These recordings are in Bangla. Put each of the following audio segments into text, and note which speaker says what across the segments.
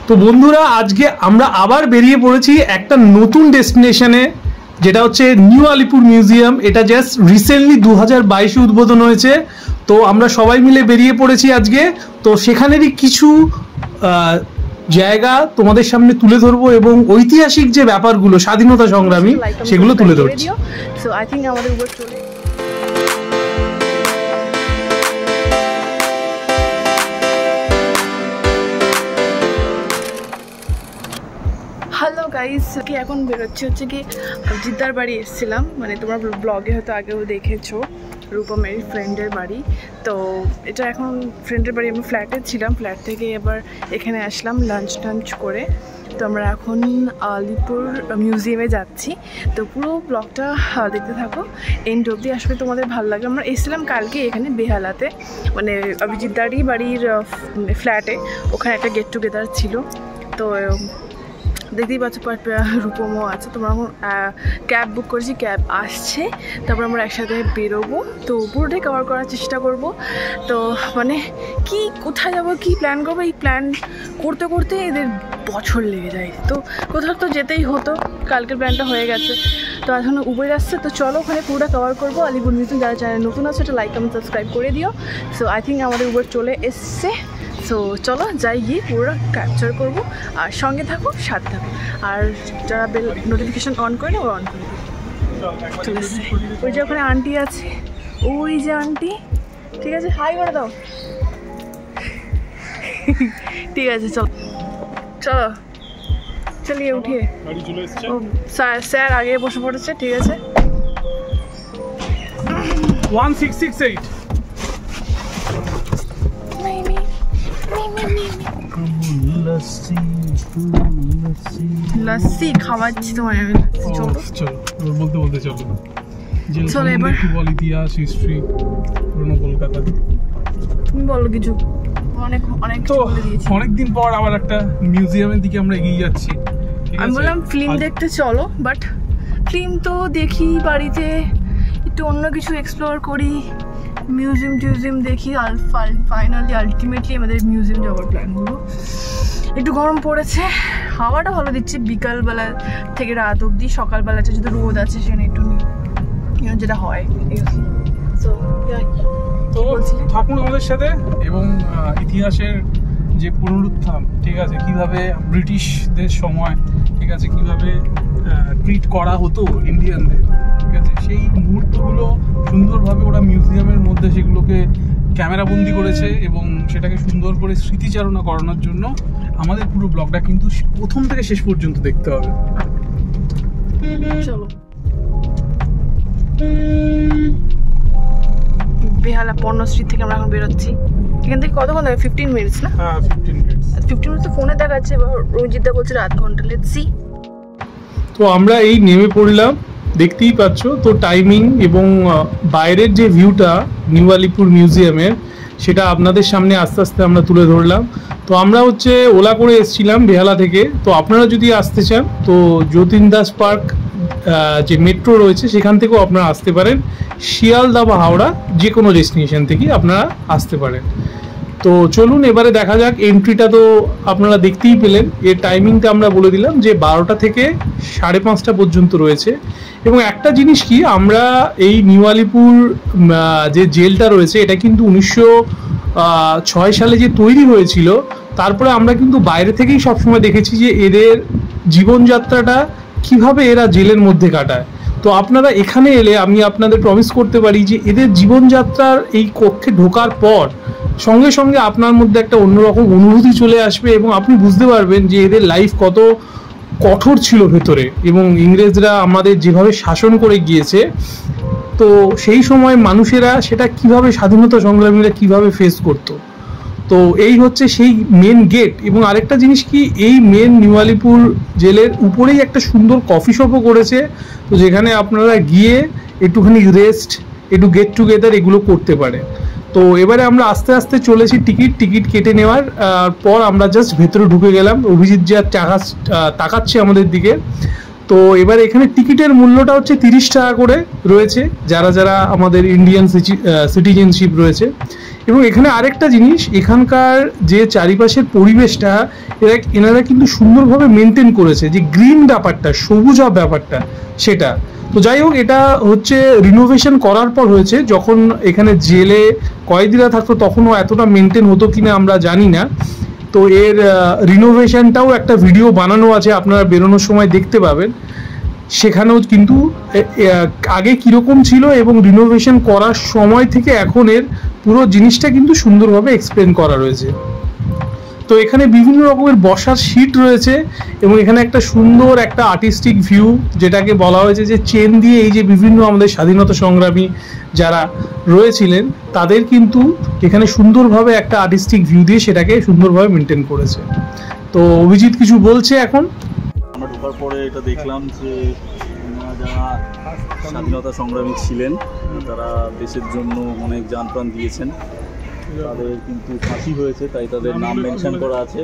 Speaker 1: তো বন্ধুরা আজকে আমরা আবার বেরিয়ে পড়েছি একটা নতুন ডেস্টিনেশনে, যেটা হচ্ছে নিউ আলিপুর মিউজিয়াম। এটা জাস্ট রিসেন্টলি 2022-এ উদ্বোধন হয়েছে। তো আমরা সবাই মিলে বেরিয়ে পড়েছি আজকে। তো সেখানেরই কিছু জায়গা তোমাদের সামনে তুলে ধরবো এবং ঐতিহাসিক যে ব্যাপারগুলো স্বাধীনতা সংগ্রামী সেগুলো তুলে ধরছি।
Speaker 2: সো আই থিংক আমাদের উপর চলে হ্যালো গাইস, কি এখন বেরোচ্ছে হচ্ছে কি জিদ্দার বাড়ি এসেছিলাম, মানে তোমরা ব্লগে হয়তো আগেও দেখেছো রূপমের ফ্রেন্ডের বাড়ি। তো এটা এখন ফ্রেন্ডের বাড়ি, আমি ফ্ল্যাটে ছিলাম, ফ্ল্যাট থেকে এবার এখানে আসলাম লাঞ্চ টাঞ্চ করে। তো আমরা এখন আলিপুর মিউজিয়ামে যাচ্ছি। তো পুরো ব্লগটা দেখতে থাকো এন্ড অবধি, আসলে তোমাদের ভালো লাগবে। আমরা এসেছিলাম কালকে এখানে বেহালাতে, মানে অভিজিৎদারই বাড়ির ফ্ল্যাটে, ওখানে একটা গেট টুগেদার ছিল। তো দেখতেই পাচ্ছ রূপমও আছে। তোমরা এখন ক্যাব বুক করেছি, ক্যাব আসছে, তারপর আমরা একসাথে বেরোবো। তো পুরোটাই কভার করার চেষ্টা করব। তো মানে কি কোথায় যাবো, কি প্ল্যান করবো, এই প্ল্যান করতে করতে এদের বছর লেগে যায়। তো কোথাও তো যেতেই হতো, কালকের প্ল্যানটা হয়ে গেছে। তো এখন উবের আসছে, তো চলো ওখানে পুরোটা কভার করবো। আলিপুর মিউজিয়াম যারা চ্যানেল নতুন আছে এটা লাইক কমেন্ট সাবস্ক্রাইব করে দিও। সো আই থিঙ্ক আমাদের উবের চলে এসছে। সো চলো যাই, গিয়ে পুরো ক্যাপচার করবো, আর সঙ্গে থাকো, সাথে থাকো। আর যারা বেল নোটিফিকেশান অন করে না, ওরা অন করে চলে এসছে। ওই যে ওখানে আন্টি আছে, ওই যে আন্টি, ঠিক আছে, হাই করে দাও। ঠিক আছে, চলো চলো চলিয়ে উঠিয়ে। ও স্যার আগে বসে পড়েছে, ঠিক আছে।
Speaker 1: 1668
Speaker 2: লস্যি খাওয়াচ্ছি তোমায় আমি। চলো
Speaker 1: বলতে বলতে চলো
Speaker 2: চলো এবার
Speaker 1: বল ইতিহাস, হিস্ট্রি, পুরনো কলকাতা।
Speaker 2: তুমি বলো কিছু। অনেক অনেক
Speaker 1: তো অনেকদিন পর আবার একটা মিউজিয়ামের দিকে আমরা এগিয়ে যাচ্ছি।
Speaker 2: আমি বললাম ফিল্ম দেখতে চলো, বাট ফিল্ম তো দেখি বাড়িতে, একটু অন্য কিছু এক্সপ্লোর করি, মিউজিয়াম দেখি। আর ফাইনালি আলটিমেটলি আমাদের মিউজিয়াম যাওয়ার প্ল্যান হলো। একটু গরম পড়েছে, হাওয়াটা ভালো দিচ্ছে বিকালবেলা থেকে রাত অবধি। সকালবেলাটা যদি রোদ আছে সেখানে একটু যেটা হয়।
Speaker 1: তো থাকুন আমাদের সাথে, এবং ইতিহাসের যে পুনরুত্থান, ঠিক আছে, কিভাবে ব্রিটিশদের সময়, ঠিক আছে, কিভাবে ট্রিট করা হতো ইন্ডিয়ানদের, ঠিক আছে, সেই মুহূর্তগুলো সুন্দরভাবে ওরা মিউজিয়ামের মধ্যে সেগুলোকে ক্যামেরাবন্দি করেছে, এবং সেটাকে সুন্দর করে স্মৃতিচারণা করানোর জন্য আমাদের পুরো ব্লগটা কিন্তু প্রথম থেকে শেষ পর্যন্ত দেখতে হবে।
Speaker 2: চলো বেহালা পর্ণশ্রী থেকে আমরা এখন বেরোচ্ছি। এখান থেকে কতক্ষণ লাগে? 15 মিনিটস না?
Speaker 1: হ্যাঁ 15
Speaker 2: মিনিটস তো ফোনে দেখাচ্ছে, রঞ্জিতদা বলছে আধ ঘন্টা। Let's see.
Speaker 1: তো আমরা এই নেমে পড়লাম, দেখতেই পাচ্ছ তো টাইমিং এবং বাইরের যে ভিউটা নিউ আলিপুর মিউজিয়ামের, সেটা আপনাদের সামনে আস্তে আস্তে আমরা তুলে ধরলাম। তো আমরা হচ্ছে ওলা করে এসেছিলাম বেহালা থেকে। তো আপনারা যদি আসতে চান তো যতীন দাস পার্ক যে মেট্রো রয়েছে সেখান থেকেও আপনারা আসতে পারেন। শিয়ালদা বা হাওড়া যে কোনো ডেস্টিনেশন থেকে আপনারা আসতে পারেন। তো চলুন এবারে দেখা যাক। এন্ট্রিটা তো আপনারা দেখতেই পেলেন, এর টাইমিংটা আমরা বলে দিলাম যে 12টা থেকে 5:30 পর্যন্ত রয়েছে। এবং একটা জিনিস কি, আমরা এই নিউ আলিপুর যে জেলটা রয়েছে এটা কিন্তু 1906 সালে যে তৈরি হয়েছিল। তারপরে আমরা কিন্তু বাইরে থেকেই সবসময় দেখেছি যে এদের জীবনযাত্রাটা কিভাবে এরা জেলের মধ্যে কাটায়। তো আপনারা এখানে এলে আমি আপনাদের প্রমিস করতে পারি যে এদের জীবনযাত্রার এই কক্ষে ঢোকার পর সঙ্গে সঙ্গে আপনার মধ্যে একটা অন্যরকম অনুভূতি চলে আসবে, এবং আপনি বুঝতে পারবেন যে এদের লাইফ কত কঠোর ছিল ভেতরে, এবং ইংরেজরা আমাদের যেভাবে শাসন করে গিয়েছে, তো সেই সময় মানুষেরা সেটা কিভাবে, স্বাধীনতা সংগ্রামীরা কিভাবে ফেস করতো। তো এই হচ্ছে সেই মেন গেট। এবং আরেকটা জিনিস কি, এই মেন নিউ আলিপুর জেলের উপরেই একটা সুন্দর কফি শপও করেছে, তো যেখানে আপনারা গিয়ে একটুখানি রেস্ট, একটু গেট টুগেদার এগুলো করতে পারে। তো এবারে আমরা আস্তে আস্তে চলেছি টিকিট কেটে নেওয়ার পর আমরা জাস্ট ভেতরে ঢুকে গেলাম। অভিজিৎ যা তাকাচ্ছে আমাদের দিকে। তো এবার এখানে টিকিটের মূল্যটা হচ্ছে 30 টাকা করে রয়েছে, যারা যারা আমাদের ইন্ডিয়ান সিটিজেনশিপ রয়েছে। এবং এখানে আরেকটা জিনিস, এখানকার যে চারিপাশের পরিবেশটা এনারা কিন্তু সুন্দরভাবে মেনটেন করেছে, যে গ্রিন ব্যাপারটা, সবুজ ব্যাপারটা সেটা। তো যাই হোক, এটা হচ্ছে রিনোভেশন করার পর হয়েছে। যখন এখানে জেলে কয়েদিরা থাকতো তখনও এতটা মেনটেন হতো কিনা আমরা জানি না। তো এর রিনোভেশনটাও একটা ভিডিও বানানো আছে, আপনারা বেরোনোর সময় দেখতে পাবেন। সেখানেও কিন্তু আগে কীরকম ছিল এবং রিনোভেশন করার সময় থেকে এখনের পুরো জিনিসটা কিন্তু সুন্দরভাবে এক্সপ্লেন করা রয়েছে। তো এখানে বিভিন্ন রকমের বসার সিট রয়েছে এবং এখানে একটা সুন্দর একটা আর্টিস্টিক ভিউ, যেটাকে বলা হয়েছে যে চেন দিয়ে এই যে বিভিন্ন আমাদের স্বাধীনতা সংগ্রামী যারা রয়েছিলেন তাদের কিন্তু এখানে সুন্দরভাবে একটা আর্টিস্টিক ভিউ দিয়ে সেটাকে সুন্দরভাবে মেনটেন করেছে। তো অভিজিৎ কিছু বলছে এখন।
Speaker 3: আমরা ঢোকার পরে এটা দেখলাম যে যারা স্বাধীনতা সংগ্রামী ছিলেন তারা দেশের জন্য অনেক জান প্রাণ দিয়েছেন, তাদের কিন্তু ফাঁসি হয়েছে, তাই তাদের নাম মেনশন করা আছে।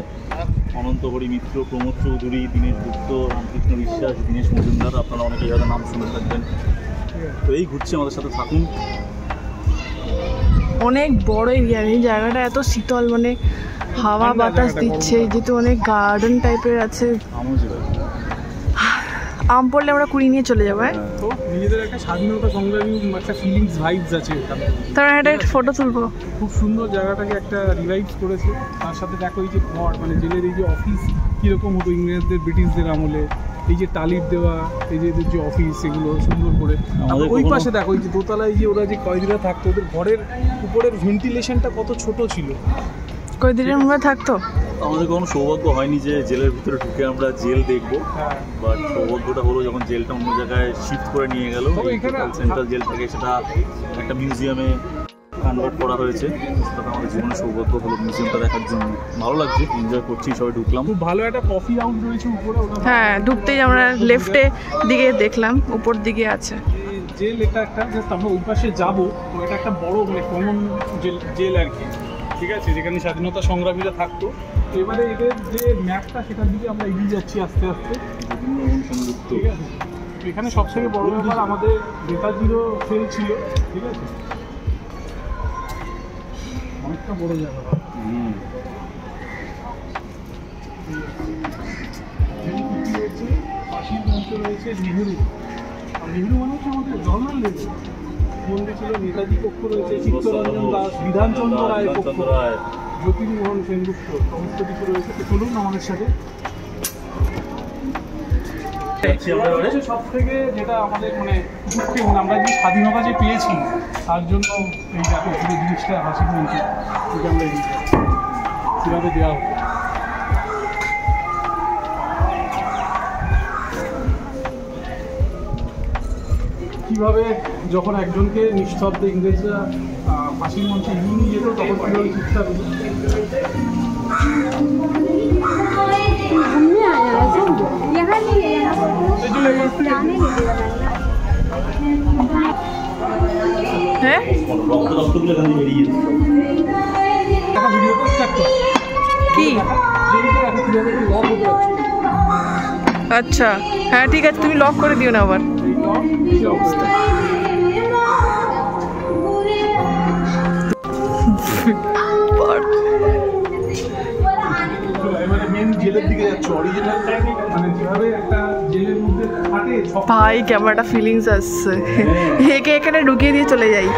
Speaker 3: অনন্ত হরি মিত্র, প্রমোদ চৌধুরী, দীনেশ গুপ্ত, রামকৃষ্ণ বিশ্বাস, দীনেশ মজুমদার, আপনারা অনেকেই হয়তো নাম শুনে থাকবেন। তো এই ঘুরছে, আমাদের সাথে থাকুন।
Speaker 2: অনেক বড় এরিয়া, এই জায়গাটা এত শীতল, মানে হাওয়া বাতাস দিচ্ছে, যেহেতু অনেক গার্ডেন টাইপের আছে। আম পড়লে আমরা কুড়ি নিয়ে চলে যাবো।
Speaker 1: তো নিজেদের একটা স্বাধীনতা সংগ্রামী একটা ফিলিংস ভাইবস আছে এখানে।
Speaker 2: তারা একটা ফটো তুলবো,
Speaker 1: খুব সুন্দর জায়গাটাকে একটা রিভাইভ করেছে। তার সাথে দেখো এই যে ঘর, মানে জেলের এই যে অফিস কীরকম হতো ইংরেজদের ব্রিটিশদের আমলে, এই যে টালির দেওয়া এই যে এদের যে অফিস, এগুলো সুন্দর করে। ওই পাশে দেখো এই যে দোতলায় যে ওরা যে কয়েদিরা থাকতো, ওদের ঘরের উপরের ভেন্টিলেশনটা কত ছোট ছিল।
Speaker 2: কয়েদিদের মধ্যে থাকতো।
Speaker 3: আমাদের কোনো সৌভাগ্য হয়নি যে জেলের ভিতরে ঢুকে আমরা জেল দেখবো, বাট সৌভাগ্যটা হলো যখন জেলটা অন্য জায়গায় শিফট করে নিয়ে গেল, সেন্ট্রাল জেল থেকে সেটা একটা মিউজিয়ামে কনভার্ট করা হয়েছে। সেটা আমাদের জীবনের সৌভাগ্য হলো মিউজিয়ামটা দেখার জন্য। ভালো লাগছে, এনজয় করছি, সবাই ঢুকলাম। খুব ভালো একটা কফি হাউস রয়েছে উপরে।
Speaker 2: হ্যাঁ, ঢুকতেই আমরা লেফটে দিকে দেখলাম, উপর দিকে আছে
Speaker 1: জেল। এটা একটা জাস্ট আমরা ওই পাশে যাবো, তো এটা একটা বড় মানে কমন জেল আর কি, ঠিক আছে, যেখানে স্বাধীনতা সংগ্রামীরা থাকতো। তো এবারে এদের যে ম্যাপটা সেটার দিকে আমরা এগিয়ে যাচ্ছি আস্তে আস্তে, ঠিক আছে। এখানে সবথেকে বড় ব্যাপার আমাদের নেতাজিরও সেল ছিল, ঠিক আছে, অনেকটা বড় জায়গা। ফাঁসির মঞ্চ রয়েছে নেহেরু, আর নেহেরু মানে হচ্ছে আমাদের জওহরলাল নেহেরু। মন্দির ছিল, নেতাজি কক্ষ রয়েছে, চিত্তরঞ্জন দাস, বিধানচন্দ্র রায় কক্ষ, জ্যোতির্মোহন সেনগুপ্ত, সমস্ত কিছু রয়েছে। তো চলুন আমাদের সাথে। সব থেকে যেটা আমাদের মানে দুঃখে, মানে আমরা যে স্বাধীনতা যে পেয়েছি তার জন্য এই দেখো পুরো জিনিসটা হাসির মঞ্চ আমরা সেভাবে দেওয়া হতো। কীভাবে যখন একজনকে নিঃশব্দে ইংরেজরা ফাঁসির মঞ্চে নিয়ে যেত তখন কীভাবে চিৎকার হতো।
Speaker 2: হ্যাঁ, কি আচ্ছা, হ্যাঁ ঠিক আছে, তুমি লক করে দিও না আবার। ভাই কেমন একটা ফিলিংস আসছে, একে এখানে ঢুকিয়ে দিয়ে চলে যাই।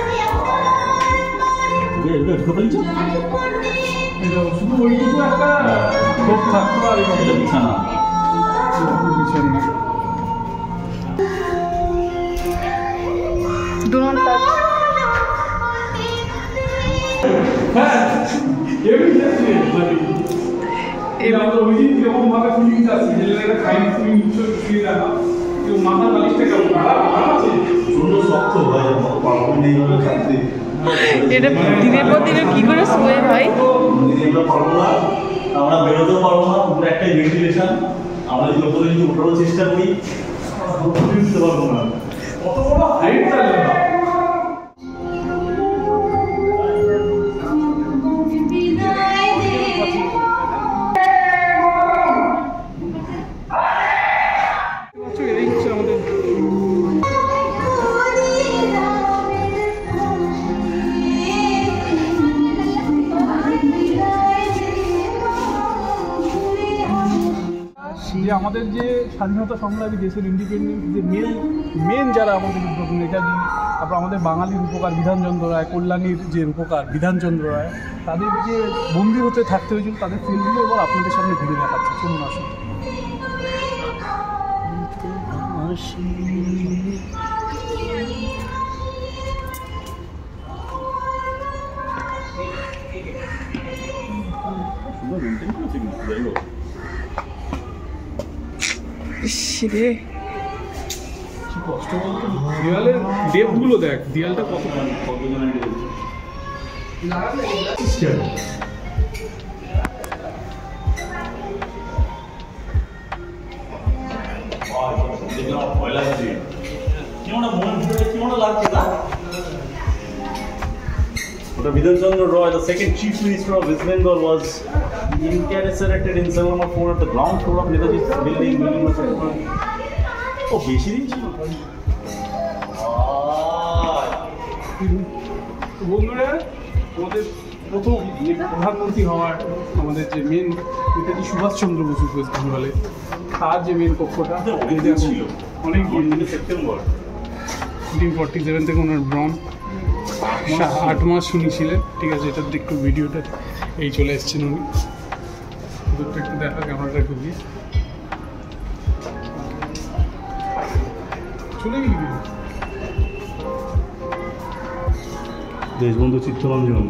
Speaker 2: এটা দিনের পর দিনে কি করে শোয়ে ভাই,
Speaker 3: আমরা বেরোতেও পারবো না, পুরো একটাই ভেন্টিলেশন। আমরা যদি ওপরে যদি ওঠারও চেষ্টা করি উঠতে পারবো না, কত বড় হাইট চালে না।
Speaker 1: যে আমাদের যে স্বাধীনতা সংগ্রামী দেশের ইন্ডিপেন্ডেন্স যে মেন যারা আমাদের নেতাজি, তারপর আমাদের বাঙালির উপকার বিধানচন্দ্র রায়, কল্যাণীর যে উপকার বিধানচন্দ্র রায়, তাদের যে বন্দি হতে থাকতে হয়েছিল তাদের ফিল্মগুলো এবার আপনাদের সামনে ঘুরে দেখাচ্ছে। চলুন আসুন। কষ্ট বলতে দেওয়ালের ডেপগুলো দেখ, দেওয়ালটা কত
Speaker 3: Bidhan Roy, the second Chief Minister of West Bengal, was incarcerated in cell number 4 at the ground floor of Netaji's building. Oh, বেশি দিন ছিল।
Speaker 1: বন্ধুরা, আমাদের প্রথম প্রধানমন্ত্রী হওয়ার আমাদের যে মেন নেতাজি সুভাষচন্দ্র বসু ওয়েস্ট বেঙ্গলে, তার যে মেন কক্ষটা
Speaker 3: ছিল
Speaker 1: অনেক
Speaker 3: সেপ্টেম্বর
Speaker 1: 1947 থেকে ওনার ব্রণ 8 মাস উনি ছিলেন। ঠিক আছে, এটার একটু ভিডিওটা এই চলে এসছেন উনি, দুটো একটু দেখা, ক্যামেরাটা একটু দিয়ে চলে গেলি।
Speaker 3: দেশবন্ধু চিত্তরঞ্জন,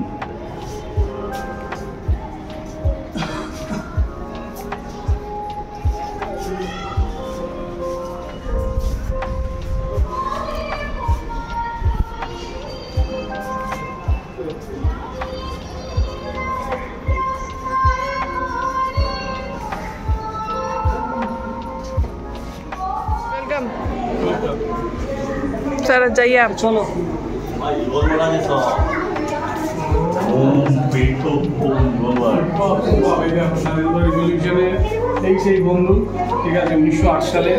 Speaker 2: चलो जाइए आप।
Speaker 1: চলো রিভলিউশনে এই সেই বন্ধু, ঠিক আছে, 1908 সালে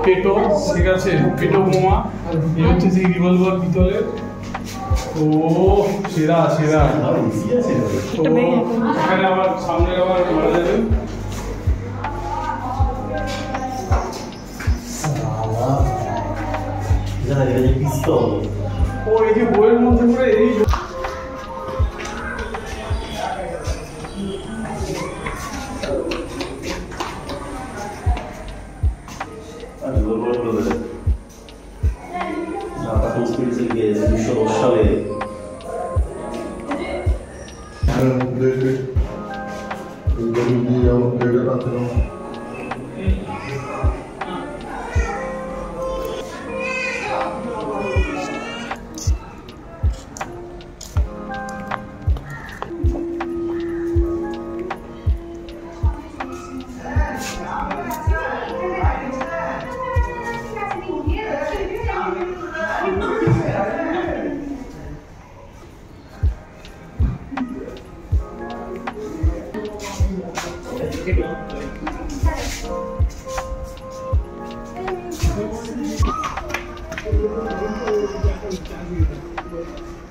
Speaker 1: পেটো, ঠিক আছে, পেটো বোমা, এই হচ্ছে সেই রিভলভার পিতলের। ও সেরা সেরা। তো এখানে আবার সামনে আবার মারা যাবে। ও এই যে বইয়ের মধ্যে করে এই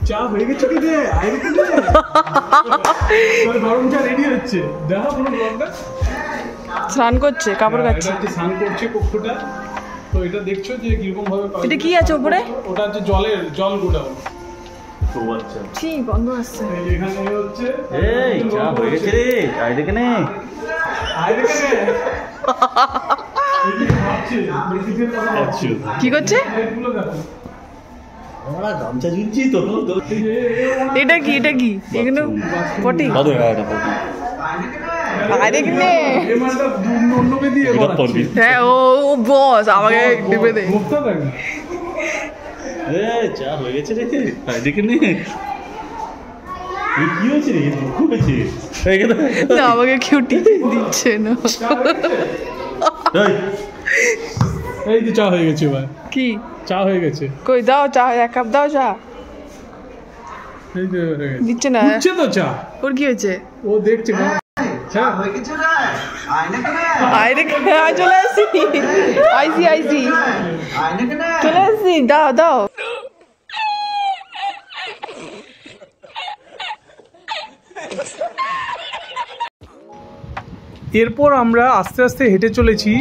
Speaker 1: চা হয়ে গেছে কি রে? আইরে কি রে? গরম চা রেডি হচ্ছে। দেখা পুরো ব্লগটা।
Speaker 2: স্নান করছে, কাপড় কাচ্ছে।
Speaker 1: এটা স্নান করছে কক্ষটা। তো এটা দেখছো যে কিরকম ভাবে
Speaker 2: এটা কি আছে উপরে?
Speaker 1: ওটা হচ্ছে জল গোডাউন।
Speaker 3: তো আচ্ছা।
Speaker 2: ছি, গন্ধ আসছে।
Speaker 1: এখানে হচ্ছে
Speaker 3: এই চা হয়ে গেছে রে। আইরে কেনে?
Speaker 1: আইরে কেনে?
Speaker 2: কি করছে?
Speaker 3: আমরা গামছা ঝুলছি তো।
Speaker 2: এটা কি এগুলো পটি? আরে কিনে হ্যাঁ, ও বস আমাকে টিপে দে।
Speaker 3: চা হয়ে গেছে রে। আইরে কেনে? কি হয়েছে রে? দুঃখ হয়েছে
Speaker 2: না, আমাকে কেউ টিপে দিচ্ছে না।
Speaker 1: এই যে চা হয়ে গেছে ভাই।
Speaker 2: কি
Speaker 1: চা হয়ে গেছে?
Speaker 2: কই দাও চা, এক কাপ দাও চা।
Speaker 1: এই যে
Speaker 2: দিচ্ছে না।
Speaker 1: দিচ্ছে তো চা।
Speaker 2: ওর কি হয়েছে?
Speaker 1: ও দেখছে না। হ্যাঁ হয়ে গেছে রে।
Speaker 2: আইরে চলে আসি। আইসি চলে আসি। দাও
Speaker 1: এরপর আমরা আস্তে আস্তে হেঁটে চলেছি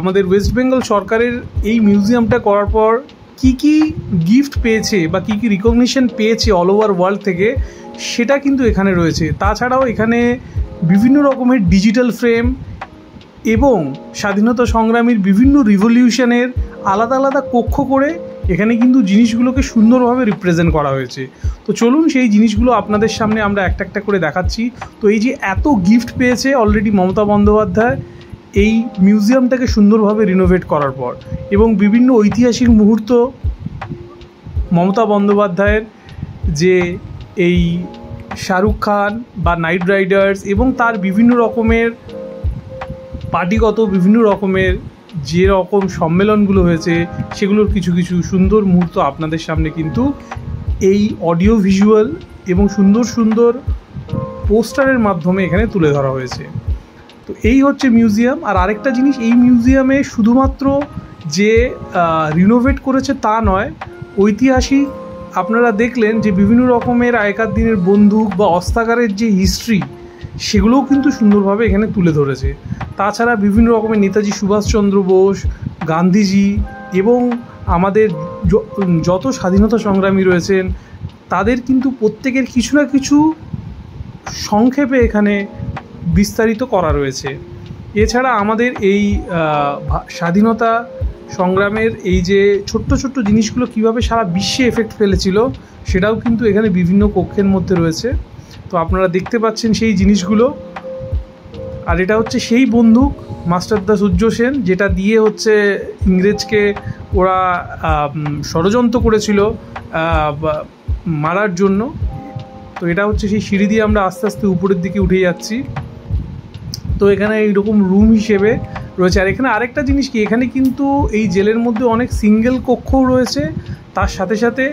Speaker 1: আমাদের ওয়েস্ট বেঙ্গল সরকারের এই মিউজিয়ামটা করার পর কি কি গিফট পেয়েছে বা কি কি রিকগনিশন পেয়েছে অল ওভার ওয়ার্ল্ড থেকে, সেটা কিন্তু এখানে রয়েছে। তাছাড়াও এখানে বিভিন্ন রকমের ডিজিটাল ফ্রেম এবং স্বাধীনতা সংগ্রামীর বিভিন্ন রিভলিউশনের আলাদা আলাদা কক্ষ করে এখানে কিন্তু জিনিসগুলোকে সুন্দরভাবে রিপ্রেজেন্ট করা হয়েছে। তো চলুন সেই জিনিসগুলো আপনাদের সামনে আমরা একটা একটা করে দেখাচ্ছি। তো এই যে এত গিফট পেয়েছে অলরেডি মমতা বন্দ্যোপাধ্যায় এই মিউজিয়ামটাকে সুন্দরভাবে রিনোভেট করার পর, এবং বিভিন্ন ঐতিহাসিক মুহূর্ত মমতা বন্দ্যোপাধ্যায়ের যে এই শাহরুখ খান বা নাইট রাইডার্স এবং তার বিভিন্ন রকমের পার্টিগত বিভিন্ন রকমের যে রকম সম্মেলনগুলো হয়েছে সেগুলোর কিছু কিছু সুন্দর মুহূর্ত আপনাদের সামনে কিন্তু এই অডিও ভিজুয়াল এবং সুন্দর সুন্দর পোস্টারের মাধ্যমে এখানে তুলে ধরা হয়েছে। তো এই হচ্ছে মিউজিয়াম। আর আরেকটা জিনিস, এই মিউজিয়ামে শুধুমাত্র যে রিনোভেট করেছে তা নয়, ঐতিহাসিক আপনারা দেখলেন যে বিভিন্ন রকমের আগেকার দিনের বন্দুক বা অস্ত্রাগারের যে হিস্ট্রি সেগুলোও কিন্তু সুন্দরভাবে এখানে তুলে ধরেছে। তাছাড়া বিভিন্ন রকমের নেতাজি সুভাষচন্দ্র বোস, গান্ধীজি এবং আমাদের যত স্বাধীনতা সংগ্রামী রয়েছেন তাদের কিন্তু প্রত্যেকের কিছু না কিছু সংক্ষেপে এখানে বিস্তারিত করা রয়েছে। এছাড়া আমাদের এই স্বাধীনতা সংগ্রামের এই যে ছোট্ট ছোট্ট জিনিসগুলো কিভাবে সারা বিশ্বে এফেক্ট ফেলেছিল সেটাও কিন্তু এখানে বিভিন্ন কক্ষের মধ্যে রয়েছে। তো আপনারা দেখতে পাচ্ছেন সেই জিনিসগুলো। আর এটা হচ্ছে সেই বন্দুক মাস্টারদা সূর্য সেন, যেটা দিয়ে হচ্ছে ইংরেজকে ওরা ষড়যন্ত্র করেছিল মারার জন্য। তো এটা হচ্ছে সেই সিঁড়ি দিয়ে আমরা আস্তে আস্তে উপরের দিকে উঠে যাচ্ছি। তো এখানে এইরকম রুম হিসেবে রয়েছে। আর এখানে আরেকটা জিনিস কি, এখানে কিন্তু এই জেলের মধ্যে অনেক সিঙ্গেল কক্ষও রয়েছে, তার সাথে সাথে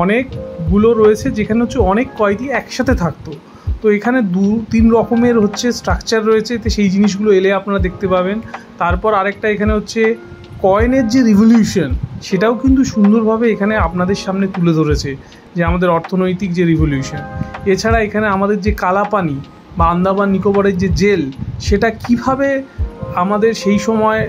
Speaker 1: অনেকগুলো রয়েছে যেখানে হচ্ছে অনেক কয়েদি একসাথে থাকতো। তো এখানে 2-3 রকমের হচ্ছে স্ট্রাকচার রয়েছে, তো সেই জিনিসগুলো এলে আপনারা দেখতে পাবেন। তারপর আরেকটা এখানে হচ্ছে কয়েনের যে রিভলিউশন সেটাও কিন্তু সুন্দরভাবে এখানে আপনাদের সামনে তুলে ধরেছে, যে আমাদের অর্থনৈতিক যে রিভলিউশন। এছাড়া এখানে আমাদের যে কালাপানি বা আন্দামান নিকোবরের যে জেল, সেটা কিভাবে আমাদের সেই সময়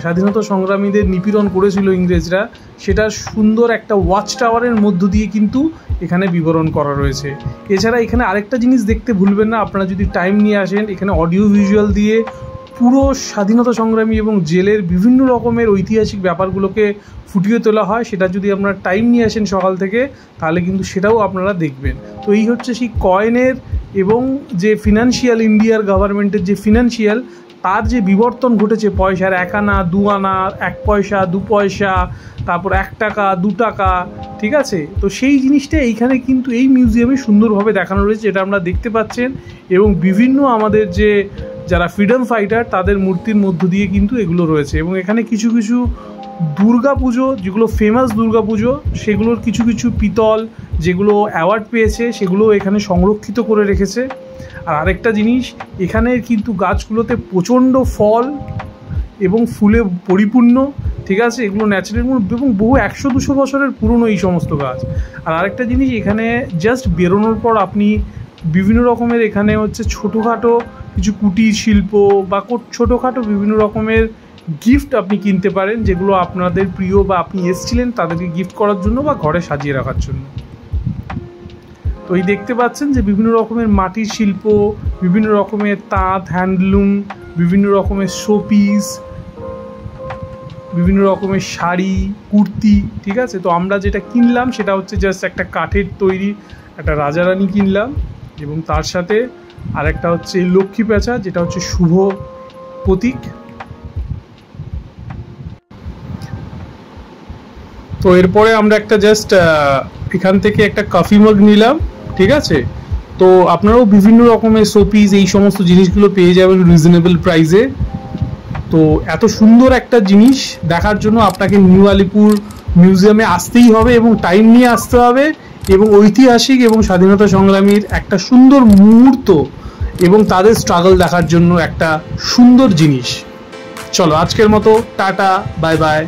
Speaker 1: স্বাধীনতা সংগ্রামীদের নিপীড়ন করেছিল ইংরেজরা, সেটা সুন্দর একটা ওয়াচ টাওয়ারের মধ্য দিয়ে কিন্তু এখানে বিবরণ করা রয়েছে। এছাড়া এখানে আরেকটা জিনিস দেখতে ভুলবেন না, আপনারা যদি টাইম নিয়ে আসেন, এখানে অডিও ভিজুয়াল দিয়ে পুরো স্বাধীনতা সংগ্রামী এবং জেলের বিভিন্ন রকমের ঐতিহাসিক ব্যাপারগুলোকে ফুটিয়ে তোলা হয়। সেটা যদি আপনারা টাইম নিয়ে আসেন সকাল থেকে, তাহলে কিন্তু সেটাও আপনারা দেখবেন। তো এই হচ্ছে সেই কয়েনের এবং যে ফিনান্সিয়াল, ইন্ডিয়ার গভর্নমেন্টের যে ফিনান্সিয়াল, তার যে বিবর্তন ঘটেছে পয়সার 1 আনা 2 আনা, 1 পয়সা 2 পয়সা, তারপর 1 টাকা 2 টাকা, ঠিক আছে। তো সেই জিনিসটা এইখানে কিন্তু এই মিউজিয়ামে সুন্দরভাবে দেখানো রয়েছে, যেটা আমরা দেখতে পাচ্ছেন। এবং বিভিন্ন আমাদের যে যারা ফ্রিডম ফাইটার তাদের মূর্তির মধ্য দিয়ে কিন্তু এগুলো রয়েছে। এবং এখানে কিছু কিছু দুর্গা পুজো, যেগুলো ফেমাস দুর্গা পুজো, সেগুলোর কিছু কিছু পিতল যেগুলো অ্যাওয়ার্ড পেয়েছে সেগুলো এখানে সংরক্ষিত করে রেখেছে। আর আরেকটা জিনিস, এখানে কিন্তু গাছগুলোতে প্রচণ্ড ফল এবং ফুলে পরিপূর্ণ, ঠিক আছে। এগুলো ন্যাচারাল এবং বহু 100-200 বছরের পুরনো এই সমস্ত গাছ। আর আরেকটা জিনিস, এখানে জাস্ট বেরোনোর পর আপনি বিভিন্ন রকমের এখানে হচ্ছে ছোটোখাটো কিছু কুটির শিল্প বা ছোটোখাটো বিভিন্ন রকমের গিফট আপনি কিনতে পারেন, যেগুলো আপনাদের প্রিয় বা আপনি এসেছিলেন তাদেরকে গিফট করার জন্য বা ঘরে সাজিয়ে রাখার জন্য। তো এই দেখতে পাচ্ছেন যে বিভিন্ন রকমের মাটির শিল্প, বিভিন্ন রকমের তাঁত, হ্যান্ডলুম, বিভিন্ন রকমের শোপিস, বিভিন্ন রকমের শাড়ি, কুর্তি, ঠিক আছে। তো আমরা যেটা কিনলাম সেটা হচ্ছে জাস্ট একটা কাঠের তৈরি একটা রাজারানী কিনলাম, এবং তার সাথে আরেকটা হচ্ছে লক্ষ্মী প্যাঁচা, যেটা হচ্ছে শুভ প্রতীক। তো এরপরে আমরা একটা জাস্ট এখান থেকে একটা কফি মগ নিলাম, ঠিক আছে। তো আপনারাও বিভিন্ন রকমের শোপিস এই সমস্ত জিনিসগুলো পেয়ে যাবেন রিজনেবল প্রাইসে। তো এত সুন্দর একটা জিনিস দেখার জন্য আপনাকে নিউ আলিপুর মিউজিয়ামে আসতেই হবে এবং টাইম নিয়ে আসতে হবে, এবং ঐতিহাসিক এবং স্বাধীনতা সংগ্রামীর একটা সুন্দর মুহূর্ত এবং তাদের স্ট্রাগল দেখার জন্য একটা সুন্দর জিনিস। চলো আজকের মতো টাটা, বাই বাই।